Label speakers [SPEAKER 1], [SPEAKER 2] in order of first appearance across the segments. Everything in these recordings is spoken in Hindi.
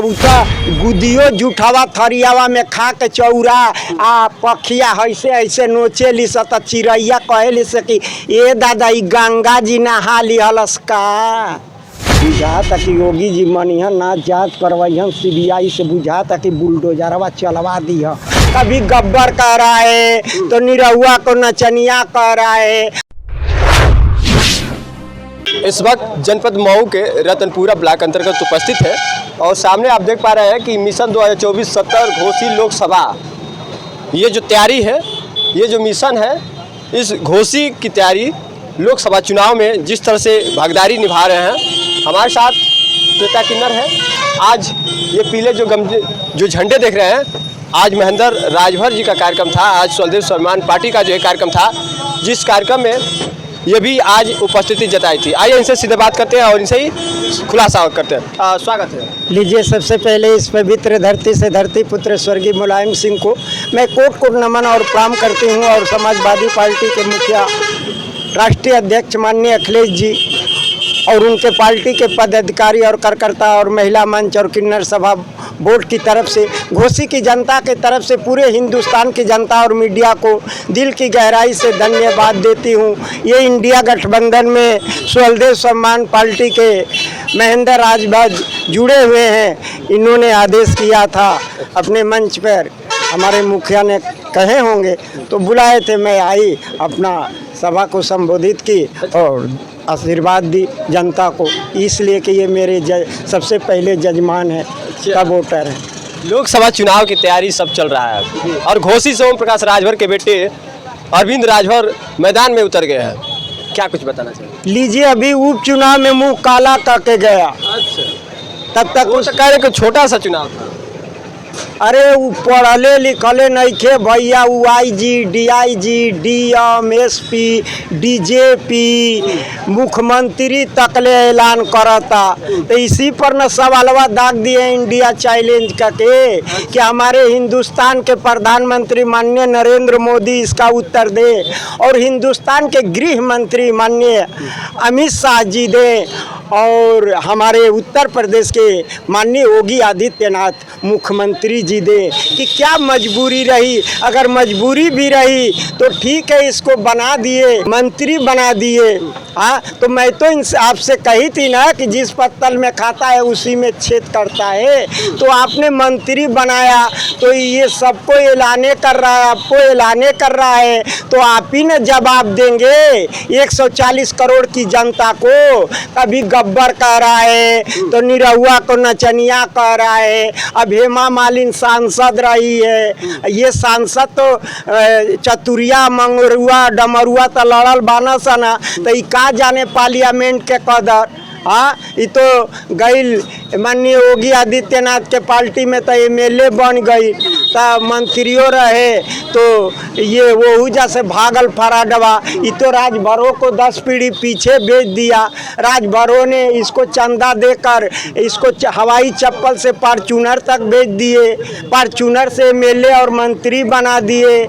[SPEAKER 1] गुदियो जुठावा थरियावा में खा के चौरा आ पखिया ऐसे ऐसे नोचे ली सत चिड़ैया कहे से कि ए दादा ई गंगा जी नहा लिहलस का बुझाता कि योगी जी मनिहन ना जांच करवाइहन सीबीआई से बुझाता कि बुलडोजरवा चलवा दी है। कभी गब्बर कह रहा है तो निरहुआ को नचनिया कह रहा है।
[SPEAKER 2] इस वक्त जनपद मऊ के रतनपुरा ब्लॉक अंतर्गत उपस्थित है और सामने आप देख पा रहे हैं कि मिशन 2024 70 घोसी लोकसभा ये जो तैयारी है, ये जो मिशन है, इस घोसी की तैयारी लोकसभा चुनाव में जिस तरह से भागीदारी निभा रहे हैं। हमारे साथ श्वेता किन्नर है। आज ये पीले जो झंडे देख रहे हैं, आज महेंद्र राजभर जी का कार्यक्रम था, आज स्वदेश स्वाभिमान पार्टी का जो है कार्यक्रम था, जिस कार्यक्रम में ये भी आज उपस्थिति जताई थी। आइए इनसे सीधे बात करते हैं और इनसे ही खुलासा करते हैं। स्वागत है।
[SPEAKER 1] लीजिए, सबसे पहले इस पवित्र धरती से धरती पुत्र स्वर्गीय मुलायम सिंह को मैं कोट नमन और प्रणाम करती हूं और समाजवादी पार्टी के मुखिया राष्ट्रीय अध्यक्ष माननीय अखिलेश जी और उनके पार्टी के पदाधिकारी और कार्यकर्ता और महिला मंच और किन्नर सभा बोर्ड की तरफ से, घोसी की जनता की तरफ से पूरे हिंदुस्तान की जनता और मीडिया को दिल की गहराई से धन्यवाद देती हूँ। ये इंडिया गठबंधन में स्वदेश स्वाभिमान पार्टी के महेंद्र राजभर जुड़े हुए हैं। इन्होंने आदेश किया था अपने मंच पर, हमारे मुखिया ने कहे होंगे तो बुलाए थे, मैं आई, अपना सभा को संबोधित की और आशीर्वाद दी जनता को, इसलिए कि ये मेरे सबसे पहले जजमान है का वोटर है।
[SPEAKER 2] लोकसभा चुनाव की तैयारी सब चल रहा है और घोसी से ओम प्रकाश राजभर के बेटे अरविंद राजभर मैदान में उतर गए हैं, क्या कुछ बताना चाहिए?
[SPEAKER 1] लीजिए, अभी उपचुनाव में मुंह काला करके गया।
[SPEAKER 2] अच्छा,
[SPEAKER 1] तब तक
[SPEAKER 2] वो तो कह रहे कि छोटा सा चुनाव था।
[SPEAKER 1] अरे वो पढ़ले लिखले नहीं थे भैया, वो IG, DIG, DM, SP, DJP मुख्यमंत्री तकले ऐलान करता, तो इसी पर न सवालवा दाग दिए इंडिया चैलेंज करके कि हमारे हिंदुस्तान के प्रधानमंत्री माननीय नरेंद्र मोदी इसका उत्तर दे और हिंदुस्तान के गृह मंत्री माननीय अमित शाह जी दे और हमारे उत्तर प्रदेश के माननीय योगी आदित्यनाथ मुख्यमंत्री जी दे कि क्या मजबूरी रही। अगर मजबूरी भी रही तो ठीक है, इसको बना दिए, मंत्री बना दिए। हाँ, तो मैं तो इनसे आपसे कही थी ना कि जिस पत्तल में खाता है उसी में छेद करता है, तो आपने मंत्री बनाया तो ये सबको ऐलाने कर रहा है, आपको ऐलाने कर रहा है, तो आप ही ने जवाब देंगे 140 करोड़ की जनता को। कभी गब्बर कह रहा है तो निरहुआ को नचनिया कह रहा है। अब हेमा मालिनी सांसद रही है, ये सांसद तो चतुरिया मंगरुआ डमरुआ तो लड़ल बाना सना, तो ई का जाने पार्लियामेंट के कदर। हाँ, ये तो गई माननीय योगी आदित्यनाथ के पार्टी में तो MLA बन गई, तो मंत्रियों रहे, तो ये वो जैसे भागल फराडवा, ये तो राजभरों को 10 पीढ़ी पीछे बेच दिया। राजभरों ने इसको चंदा देकर इसको हवाई चप्पल से फॉर्च्यूनर तक बेच दिए, फॉर्च्यूनर से MLA और मंत्री बना दिए।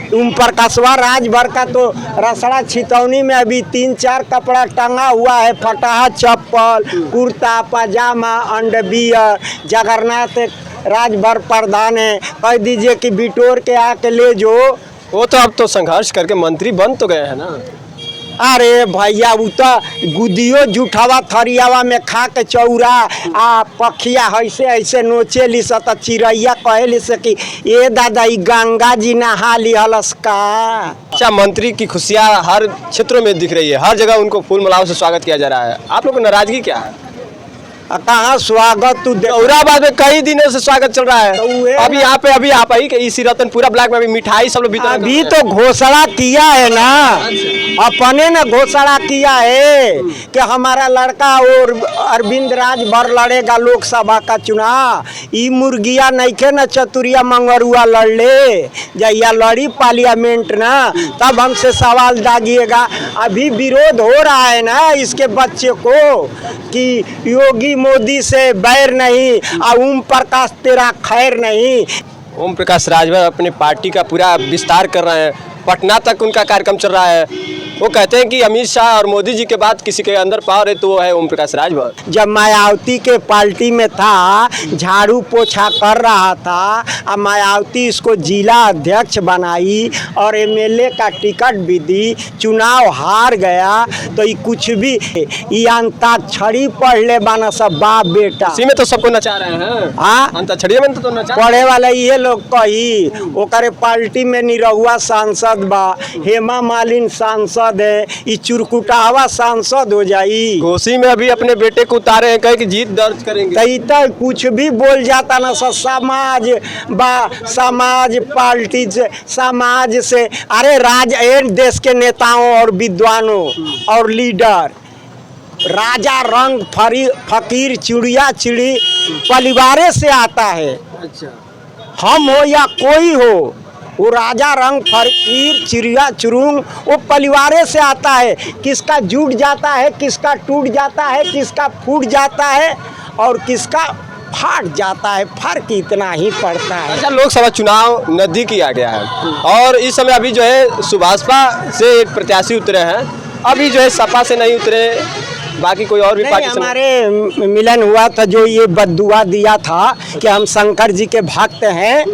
[SPEAKER 1] ओम प्रकाशवा राजभर का तो रसड़ा छितौनी में अभी 3-4 कपड़ा टंगा हुआ है, फटाहा चप्पल, कुर्ता पजामा, अंडरवियर। जगन्नाथ राजभर प्रधान है, कह दीजिए कि बिटोर के आके ले जो।
[SPEAKER 2] वो तो अब तो संघर्ष करके मंत्री बन तो गए हैं ना।
[SPEAKER 1] अरे भैया, वो तो गुदियो जुठावा थरियावा में खा के चौरा आ पखिया ऐसे ऐसे नोचे ली सत चिड़ैया कहे से कि ए दादा ई गंगा जी नहा लिहलस का।
[SPEAKER 2] अच्छा, मंत्री की खुशियाँ हर क्षेत्रों में दिख रही है, हर जगह उनको फूल मालाओं से स्वागत किया जा रहा है। आप लोग को नाराजगी क्या है?
[SPEAKER 1] कहाँ स्वागत? तू
[SPEAKER 2] औरंगाबाद में कई दिनों से स्वागत चल रहा है,
[SPEAKER 1] तो
[SPEAKER 2] अभी यहाँ पे अभी आप आई इसी रतनपुरा ब्लॉक में अभी मिठाई सब लोग
[SPEAKER 1] अभी तो घोषणा किया है ना, अपने ने घोषणा किया है कि हमारा लड़का और अरविंद राजभर लड़ेगा लोकसभा का चुनाव। ई मुर्गिया नहीं खे न चतुरिया मंगरुआ लड़ ले, जैया लड़ी पार्लियामेंट ना तब हमसे सवाल दागिएगा। अभी विरोध हो रहा है ना इसके बच्चे को कि योगी मोदी से बैर नहीं, ओम प्रकाश तेरा खैर नहीं।
[SPEAKER 2] ओम प्रकाश राजभर अपने पार्टी का पूरा विस्तार कर रहे हैं, पटना तक उनका कार्यक्रम चल रहा है। वो कहते हैं कि अमित शाह और मोदी जी के बाद किसी के अंदर पावर है तो वो है ओम प्रकाश राजभर।
[SPEAKER 1] जब मायावती के पार्टी में था, झाड़ू पोछा कर रहा था, अब मायावती इसको जिला अध्यक्ष बनाई और एमएलए का टिकट भी दी, चुनाव हार गया, तो ये कुछ भी ये अंताक्षरी पढ़ ले बाना सब बाप बेटा।
[SPEAKER 2] इसी में तो सबको नचा रहे हैं।
[SPEAKER 1] हाँ,
[SPEAKER 2] अंताक्षरी में तो नचा
[SPEAKER 1] पढ़े वाला ये लोग कही ओकरे पार्टी में निरहुआ सांसद बा, हेमा मालिनी सांसद है, ये चुरकुटावा सांसद हो जाई।
[SPEAKER 2] घोसी में अभी अपने बेटे को उतारे हैं, कहे कि जीत दर्ज करेंगे।
[SPEAKER 1] तो कुछ भी बोल जाता ना सर, समाज बा, समाज पार्टी से, समाज से, अरे देश के नेताओं और विद्वानों और लीडर, राजा रंग फकीर चिड़िया चिड़ी परिवारे से आता है।
[SPEAKER 2] अच्छा,
[SPEAKER 1] हम हो या कोई हो, वो राजा रंग फकीर चिड़िया चुरुंग वो परिवारे से आता है। किसका जुट जाता है, किसका टूट जाता है, किसका फूट जाता है और किसका फाट जाता है, फर्क इतना ही पड़ता है।
[SPEAKER 2] अच्छा, लोकसभा चुनाव नजदीक ही आ गया है और इस समय अभी जो है सुभाषपा से एक प्रत्याशी उतरे हैं, अभी जो है सपा से नहीं उतरे, बाकी कोई और भी पार्टी से।
[SPEAKER 1] हमारे मिलन हुआ था, जो ये बद्दुआ दिया था कि हम शंकर जी के भक्त हैं।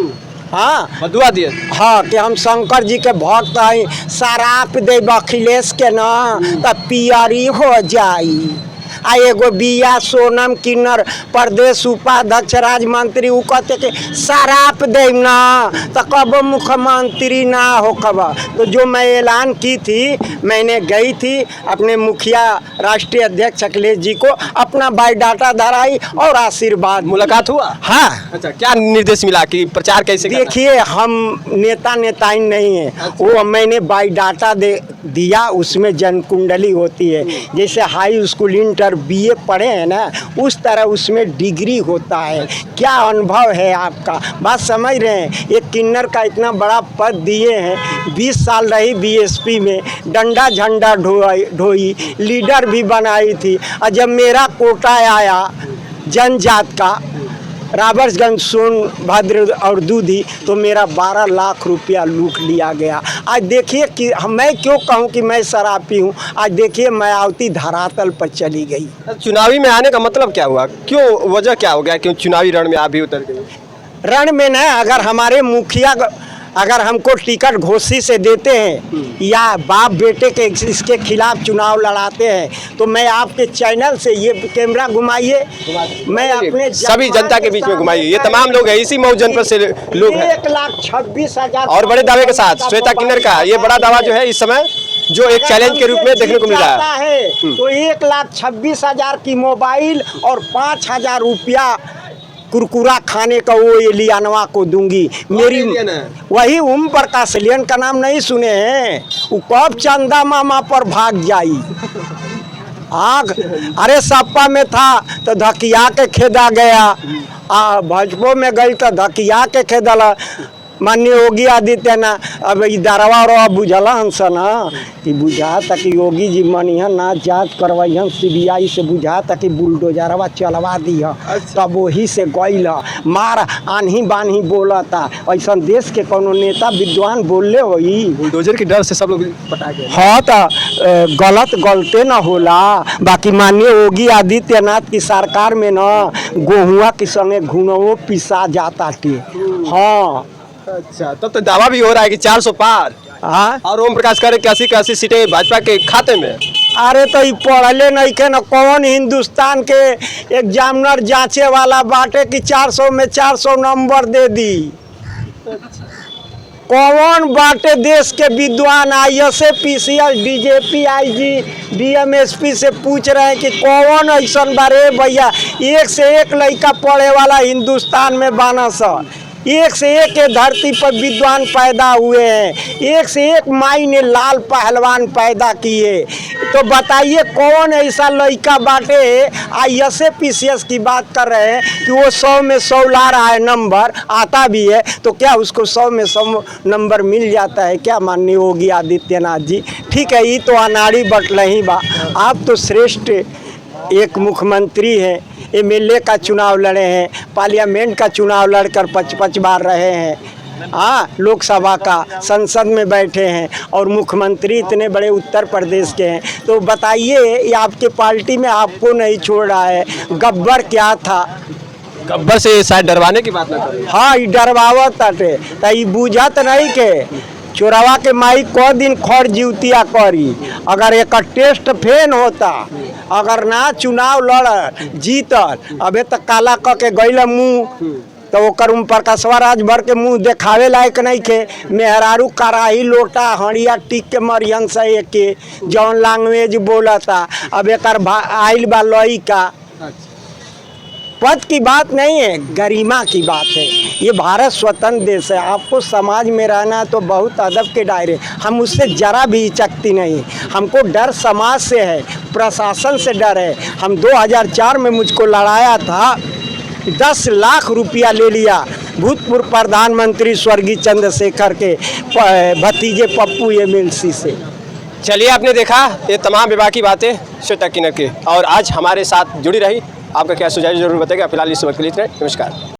[SPEAKER 1] हाँ,
[SPEAKER 2] बदुआ दिए।
[SPEAKER 1] हाँ, कि हम शंकर जी के भक्त हैं, शराब दे अखिलेश के ना तब पियरी हो जाई। आ एगो बिया सोनम किन्नर प्रदेश उपाध्यक्ष राज्य मंत्री, वो कहते कि शराब दे ना तो कब मुख्यमंत्री ना हो कब। तो जो मैं ऐलान की थी, मैंने गई थी अपने मुखिया राष्ट्रीय अध्यक्ष अखिलेश जी को अपना बायोडाटा धराई और आशीर्वाद।
[SPEAKER 2] मुलाकात हुआ?
[SPEAKER 1] हाँ।
[SPEAKER 2] अच्छा, क्या निर्देश मिला कि प्रचार कैसे करना?
[SPEAKER 1] देखिए, हम नेता नहीं है।
[SPEAKER 2] अच्छा।
[SPEAKER 1] वो मैंने बायोडाटा दिया, उसमें जनकुंडली होती है, जैसे हाई स्कूल इंटर बीए पढ़े हैं ना, उस तरह उसमें डिग्री होता है। क्या अनुभव है आपका, बात समझ रहे हैं। एक किन्नर का इतना बड़ा पद दिए हैं, 20 साल रही बीएसपी में, डंडा झंडा ढोई, लीडर भी बनाई थी। और जब मेरा कोटा आया जनजात का, राबर्ट्सगंज, सोनभद्र और दूधी, तो मेरा 12 लाख रुपया लूट लिया गया। आज देखिए कि मैं क्यों कहूँ कि मैं शराबी हूँ, आज देखिए मायावती धरातल पर चली गई।
[SPEAKER 2] चुनावी में आने का मतलब क्या हुआ, क्यों, वजह क्या हो गया, क्यों चुनावी रण में आप भी उतर गए?
[SPEAKER 1] रण में न, अगर हमारे मुखिया अगर हमको टिकट घोषी से देते हैं या बाप बेटे के इसके खिलाफ चुनाव लड़ाते हैं, तो मैं आपके चैनल से ये कैमरा घुमाइए, मैं अपने
[SPEAKER 2] सभी जनता के बीच में घुमाइए। ये तमाम लोग हैं, इसी मऊ जनपद से लोग हैं।
[SPEAKER 1] 1,26,000
[SPEAKER 2] और बड़े दावे के साथ श्वेता किन्नर का ये बड़ा दावा जो है इस समय जो एक चैलेंज के रूप में देखने को मिल रहा
[SPEAKER 1] है। तो 1,26,000 की मोबाइल और 5,000 रुपया कुरकुरा खाने का वो एलियानवा को दूंगी। मेरी वही ओम प्रकाश, एलियन का नाम नहीं सुने हैं, वो कब चंदा मामा पर भाग जाई। आग, अरे सपा में था तो धकिया के खेदा गया, भाजपा में गई तो धकिया के खेदला। माननीय योगी आदित्यनाथ अब दरवा रवा बुझल हंस ना कि बुझाता कि योगी जी मनिहन ना जांच करवैहन सीबीआई से, बुझाता कि बुलडोजरवा चलवा दिह। तब वही से गईल मार आन्ही बान्ही बोलता। ऐसा देश के कोनो नेता विद्वान बोलले होई,
[SPEAKER 2] बुलडोजर के डर से सब लोग पटा गए।
[SPEAKER 1] हाँ, तो गलते ना होला। बाकी माननीय योगी आदित्यनाथ की सरकार में न गोहुआ के संगे घुनवो पिसा जाता थे। हाँ,
[SPEAKER 2] अच्छा, तब तो दावा भी हो रहा है कि 400 पार।
[SPEAKER 1] हाँ,
[SPEAKER 2] और ओम प्रकाश करे कि 80 के 80 सीटें भाजपा के खाते में।
[SPEAKER 1] अरे तो पढ़ले नहीं के न, कौन हिंदुस्तान के एग्जामिनर जांचे वाला बाटे कि 400 में 400 नंबर दे दी। कौन बाटे देश के विद्वान ISA PCS DGP IG DM SP से पूछ रहे हैं कि कौन ऐसा बारे भैया, एक से एक लड़का पढ़े वाला हिंदुस्तान में बाना सा, एक से एक धरती पर विद्वान पैदा हुए हैं, एक से एक माई ने लाल पहलवान पैदा किए। तो बताइए कौन ऐसा लड़का बाटे, आईएसए पीसीएस की बात कर रहे हैं कि वो 100 में 100 ला रहा है, नंबर आता भी है, तो क्या उसको 100 में 100 नंबर मिल जाता है क्या माननीय योगी आदित्यनाथ जी? ठीक है, ये तो अनाड़ी बटलही बा। आप तो श्रेष्ठ एक मुख्यमंत्री हैं, एमएलए का चुनाव लड़े हैं, पार्लियामेंट का चुनाव लड़कर 5-5 बार रहे हैं। हाँ, लोकसभा का संसद में बैठे हैं और मुख्यमंत्री इतने बड़े उत्तर प्रदेश के हैं। तो बताइए, ये आपके पार्टी में आपको नहीं छोड़ रहा है, गब्बर क्या था?
[SPEAKER 2] गब्बर से शायद डरवाने की बात ना करें।
[SPEAKER 1] हाँ, ई डरवावत ताटे त ई बुझत नहीं के चोरवा के माई को दिन खड़ जीवतिया करी। अगर एक टेस्ट फेन होता, अगर ना चुनाव लड़ जीतल, अबे तक काला क के गइल मुँह, तो ओकर प्रकाशवा राज भर के मुंह देखावे लायक नहीं के। मेहरारू कराही लोटा हड़िया टिक के मरियन से के जौन लैंग्वेज बोलता। अब एक आइल बा लइका, पद की बात नहीं है, गरिमा की बात है। ये भारत स्वतंत्र देश है, आपको समाज में रहना है तो बहुत अदब के दायरे। हम उससे जरा भी हिचकती नहीं, हमको डर समाज से है, प्रशासन से डर है। हम 2004 में मुझको लड़ाया था, 10 लाख रुपया ले लिया भूतपूर्व प्रधानमंत्री स्वर्गीय चंद्रशेखर के भतीजे पप्पू एमएलसी से।
[SPEAKER 2] चलिए, आपने देखा ये तमाम विभाग की बातें श्वेता किन्नर की, और आज हमारे साथ जुड़ी रही। आपका क्या सुझाव जरूर बताइएगा। फिलहाल इस वक्त के लिए इतना ही। नमस्कार।